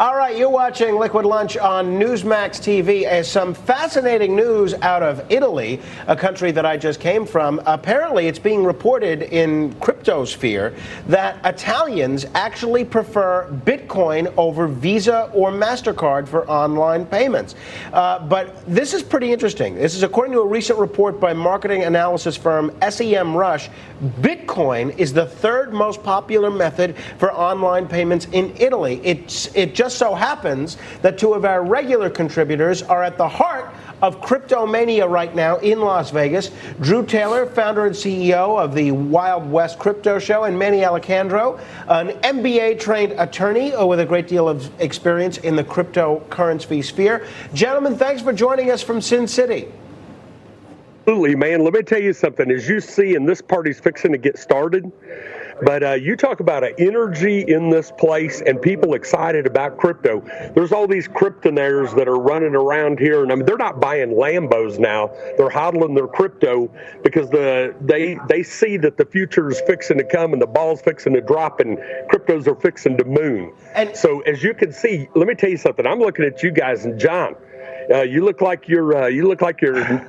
All right, you're watching Liquid Lunch on NEWSMAX TV. Some fascinating news out of Italy, a country that I just came from. Apparently, it's being reported in cryptosphere that Italians actually prefer Bitcoin over Visa or MasterCard for online payments. But this is pretty interesting. This is according to a recent report by marketing analysis firm SEMrush. Bitcoin is the third most popular method for online payments in Italy. It just so happens that two of our regular contributors are at the heart of cryptomania right now in Las Vegas. Drew Taylor, founder and CEO of the Wild West Crypto Show, and Manny Alicandro, an MBA-trained attorney with a great deal of experience in the cryptocurrency sphere. Gentlemen, thanks for joining us from Sin City. Absolutely, man. Let me tell you something. As you see, and this party's fixing to get started, but you talk about an energy in this place and people excited about crypto. There's all these cryptonaires that are running around here, and I mean, they're not buying Lambos now. They're hodling their crypto because they see that the future is fixing to come and the ball's fixing to drop and cryptos are fixing to moon. And so, as you can see, let me tell you something. I'm looking at you guys, and John, you look like your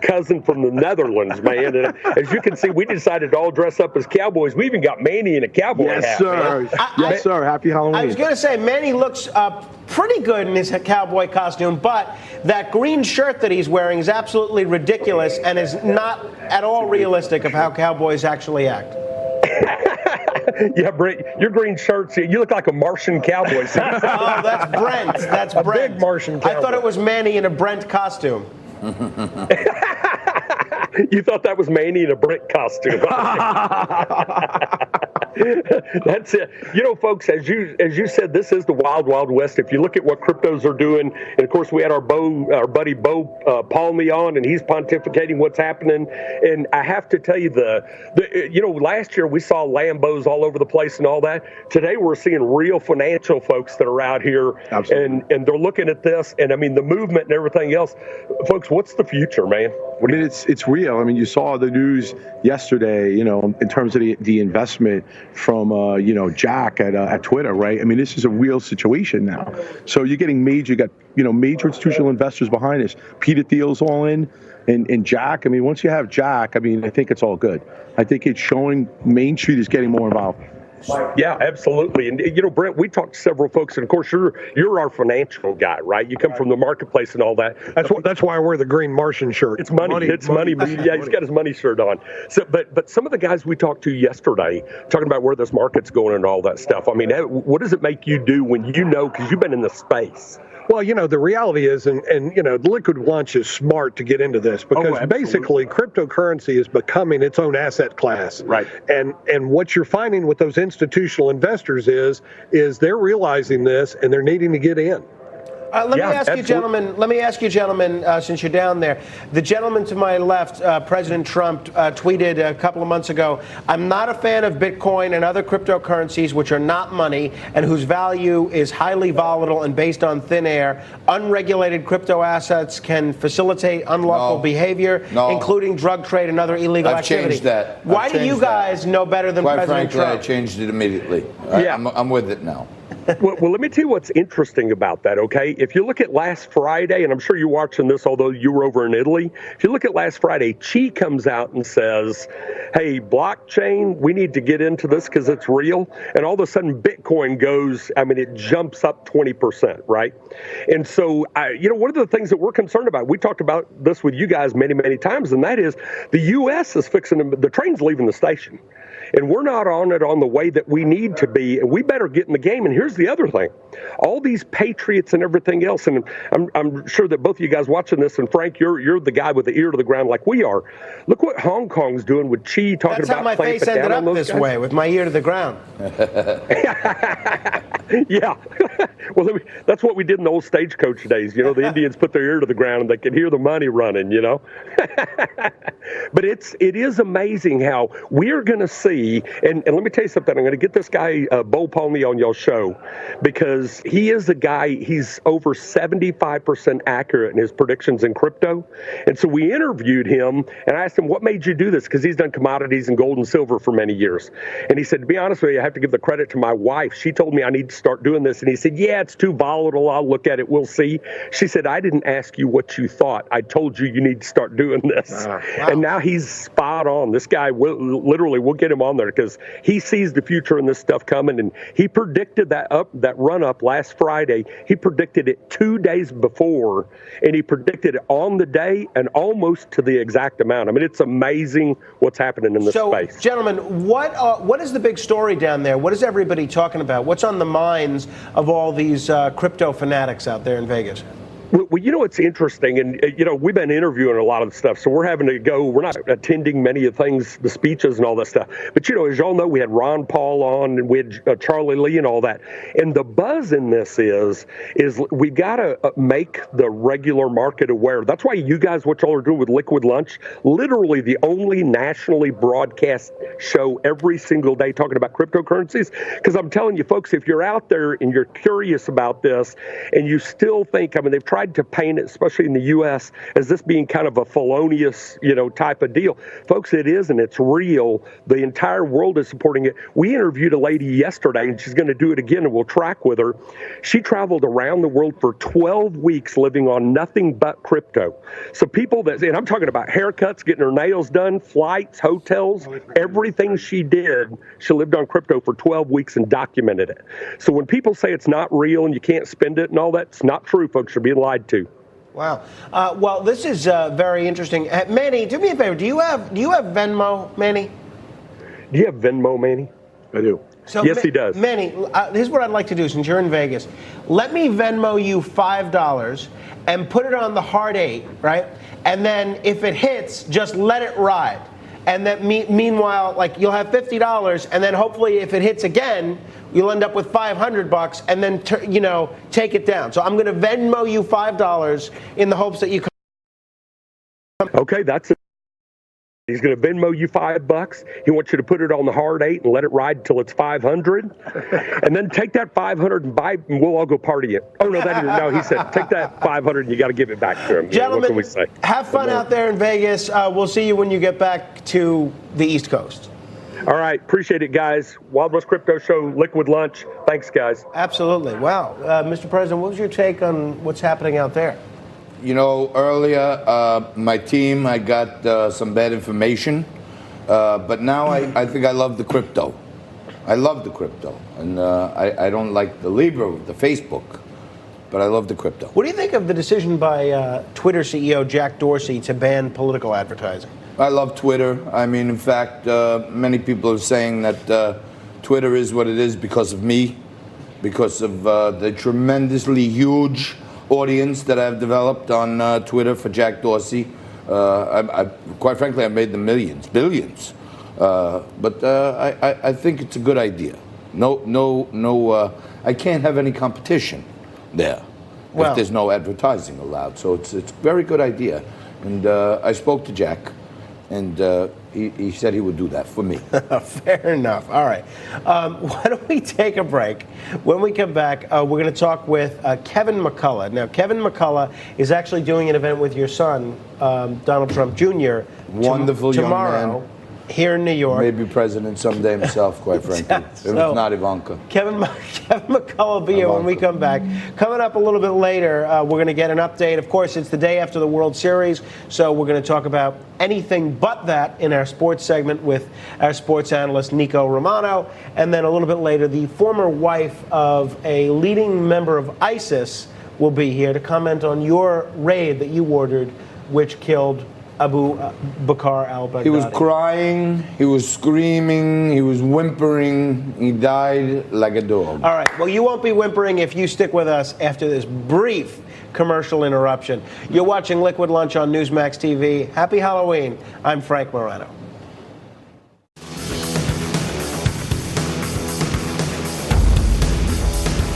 cousin from the Netherlands, man. And as you can see, we decided to all dress up as cowboys. We even got Manny in a cowboy hat. Yes, sir. Yes, sir. Happy Halloween. I was going to say, Manny looks pretty good in his cowboy costume, but that green shirt that he's wearing is absolutely ridiculous and is not at all realistic of how cowboys actually act. Yeah, Brent, your green shirts, you look like a Martian cowboy. Oh, that's Brent. That's Brent. A big Martian cowboy. I thought it was Manny in a Brent costume. You thought that was Manny in a Brent costume. That's it. You know, folks, as you said, this is the wild, wild west. If you look at what cryptos are doing, and of course we had our buddy Bo Palmy on, and he's pontificating what's happening. And I have to tell you, last year we saw Lambos all over the place and all that. Today we're seeing real financial folks that are out here, and they're looking at this, and I mean the movement and everything else. Folks, what's the future, man? I mean, it's real. I mean, you saw the news yesterday, in terms of the investment from, Jack at Twitter, right? I mean, this is a real situation now. So you're getting major institutional investors behind this. Peter Thiel's all in, and Jack. I mean, once you have Jack, I mean, I think it's all good. I think it's showing Main Street is getting more involved. Yeah, absolutely. And, Brent, we talked to several folks, and, of course, you're our financial guy, right? You come from the marketplace and all that. That's why I wear the green Martian shirt. It's money. It's money. Yeah, he's got his money shirt on. So, but some of the guys we talked to yesterday, talking about where this market's going and all that stuff, I mean, what does it make you do when because you've been in the space? Well, the reality is, and the Liquid Lunch is smart to get into this because basically cryptocurrency is becoming its own asset class. Right. And what you're finding with those institutional investors is they're realizing this and they're needing to get in. Let me ask you, gentlemen, since you're down there. The gentleman to my left, President Trump, tweeted a couple of months ago, "I'm not a fan of Bitcoin and other cryptocurrencies which are not money and whose value is highly volatile and based on thin air. Unregulated crypto assets can facilitate unlawful behavior, including drug trade and other illegal activity." I've changed that. Why do you guys know better than President Trump? Quite frankly, I changed it immediately. I'm with it now. Well, let me tell you what's interesting about that, okay? If you look at last Friday, and I'm sure you're watching this, although you were over in Italy, if you look at last Friday, Chi comes out and says, hey, blockchain, we need to get into this because it's real. And all of a sudden, Bitcoin goes, it jumps up 20%, right? And so, one of the things that we're concerned about, we talked about this with you guys many, many times, and that is the U.S. is the train's leaving the station. And we're not on it on the way that we need to be, and we better get in the game. And here's the other thing. All these patriots and everything else, and I'm sure that both of you guys watching this, and Frank, you're the guy with the ear to the ground like we are. Look what Hong Kong's doing with Chi talking about clamping down on those guys. That's how my face ended up this way, with my ear to the ground. Yeah. Well, that's what we did in the old stagecoach days. The Indians put their ear to the ground and they could hear the money running, But it is amazing how we're going to see, and let me tell you something, I'm going to get this guy, Bo Palmy, on y'all's show, because he is a guy, he's over 75% accurate in his predictions in crypto. And so we interviewed him, and I asked him, what made you do this? Because he's done commodities and gold and silver for many years. And he said, to be honest with you, I have to give the credit to my wife. She told me I need to start doing this. And he said, yeah, it's too volatile. I'll look at it. We'll see. She said, I didn't ask you what you thought. I told you need to start doing this. Wow. And now he's spot on. This guy, we'll get him on there because he sees the future in this stuff coming. And he predicted that run up last Friday. He predicted it 2 days before, and he predicted it on the day and almost to the exact amount. I mean, it's amazing what's happening in this space. Gentlemen, what is the big story down there? What is everybody talking about? What's on the minds of all these crypto fanatics out there in Vegas? Well, you know, it's interesting, and, you know, we've been interviewing a lot of the stuff, so we're having to go. We're not attending many of things, the speeches and all that stuff. But, you know, as y'all know, we had Ron Paul on, and we had Charlie Lee and all that. And the buzz in this is we got to make the regular market aware. That's why you guys, what y'all are doing with Liquid Lunch, literally the only nationally broadcast show every single day talking about cryptocurrencies. Because I'm telling you, folks, if you're out there and you're curious about this and you still think, I mean, they've tried to paint it, especially in the U.S., as this being kind of a felonious, you know, type of deal. Folks, it isn't. It's real. The entire world is supporting it. We interviewed a lady yesterday, and she's going to do it again, and we'll track with her. She traveled around the world for 12 weeks living on nothing but crypto. So people and I'm talking about haircuts, getting her nails done, flights, hotels, everything she did, she lived on crypto for 12 weeks and documented it. So when people say it's not real and you can't spend it and all that, it's not true, folks. You're being lied to. Wow. Well, this is very interesting. Manny, do me a favor. Do you have Venmo, Manny? Do you have Venmo, Manny? I do. So, yes, he does. Manny, here's what I'd like to do since you're in Vegas. Let me Venmo you $5 and put it on the hard 8, right? And then if it hits, just let it ride. And then meanwhile, like, you'll have $50, and then hopefully if it hits again, you'll end up with $500, and then take it down. So I'm going to Venmo you $5 in the hopes that you come. Okay, that's it. He's going to Venmo you $5. He wants you to put it on the hard 8 and let it ride until it's 500, and then take that 500 and buy, and we'll all go party it. Oh no, he said take that 500 and you got to give it back to him. Gentlemen, what can we say? Have fun out there in Vegas. We'll see you when you get back to the East Coast. All right, appreciate it, guys. Wild West Crypto Show, Liquid Lunch. Thanks, guys. Absolutely. Wow, Mr. President, what was your take on what's happening out there? You know, earlier, my team, I got some bad information, but now I think I love the crypto. I love the crypto, and I don't like the Libra, the Facebook, but I love the crypto. What do you think of the decision by Twitter CEO Jack Dorsey to ban political advertising? I love Twitter. I mean, in fact, many people are saying that Twitter is what it is because of me, because of the tremendously huge audience that I've developed on Twitter for Jack Dorsey. Quite frankly, I made the millions, billions. But I think it's a good idea. No, I can't have any competition there if there's no advertising allowed. So it's a very good idea. And I spoke to Jack, and he said he would do that for me. Fair enough. All right. Why don't we take a break? When we come back, we're going to talk with Kevin McCullough. Now, Kevin McCullough is actually doing an event with your son, Donald Trump Jr. Wonderful tomorrow young man. Here in New York. Maybe president someday himself, quite frankly. If it's not Ivanka. Kevin McCullough will be here when we come back. Coming up a little bit later, we're going to get an update. Of course, it's the day after the World Series, so we're going to talk about anything but that in our sports segment with our sports analyst, Nico Romano. And then a little bit later, the former wife of a leading member of ISIS will be here to comment on your raid that you ordered, which killed Abu Bakr al-Baghdadi. He was crying, he was screaming, he was whimpering, he died like a dog. All right, well, you won't be whimpering if you stick with us after this brief commercial interruption. You're watching Liquid Lunch on NEWSMAX TV. Happy Halloween. I'm Frank Morano.